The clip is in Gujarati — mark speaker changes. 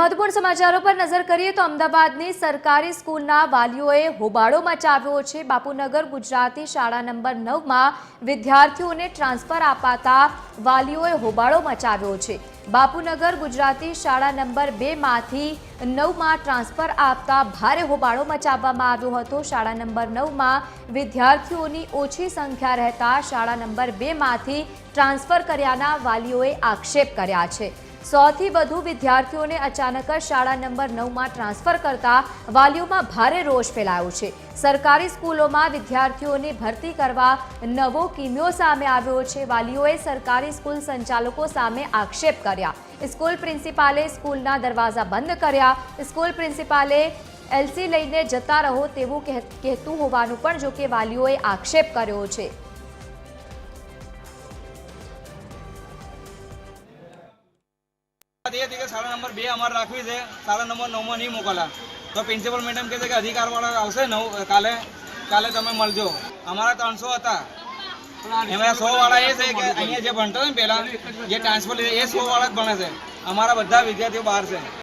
Speaker 1: મહત્વપૂર્ણ સમાચારો પર નજર કરીએ તો અમદાવાદની સરકારી સ્કૂલના વાલીઓએ હોબાળો મચાવ્યો છે। બાપુનગર ગુજરાતી શાળા નંબર 9માં વિદ્યાર્થીઓને ટ્રાન્સફર અપાતા વાલીઓએ હોબાળો મચાવ્યો છે। બાપુનગર ગુજરાતી શાળા નંબર 2માંથી 9માં ટ્રાન્સફર આપતા ભારે હોબાળો મચાવવામાં આવ્યો હતો। શાળા નંબર 9માં વિદ્યાર્થીઓની ઓછી સંખ્યા રહેતા શાળા નંબર 2માંથી ટ્રાન્સફર કર્યાના વાલીઓએ આક્ષેપ કર્યા છે। 100થી વધુ વિદ્યાર્થીઓને અચાનક જ શાળા નંબર 9માં ટ્રાન્સફર કરતા વાલીઓમાં ભારે રોષ ફેલાયો છે। સરકારી સ્કૂલોમાં વિદ્યાર્થીઓની ભરતી કરવા નવો કિમિયો સામે આવ્યો છે। વાલીઓએ સરકારી સ્કૂલ સંચાલકો સામે આક્ષેપ કર્યા। સ્કૂલ પ્રિન્સિપાલે સ્કૂલના દરવાજા બંધ કર્યા। સ્કૂલ પ્રિન્સિપાલે એલસી લઈને જતા રહો તેવું કહેતું હોવાનું પણ જો કે વાલીઓએ આક્ષેપ કર્યો છે।
Speaker 2: शाला नंबर 2 अमर राखवी है, शाला नंबर 9 में नहीं मोकला तो प्रिंसिपल मैडम कहते कि अधिकार वाला आवशे काले काले तमे मळजो। अमारा 300 था एमां 100 वाला ए छे कि अहींया जे भणता ने पहेला जे ट्रांसफर ए 100 वाला ज भणे छे। अमारा बधा विद्यार्थीओ बहार छे।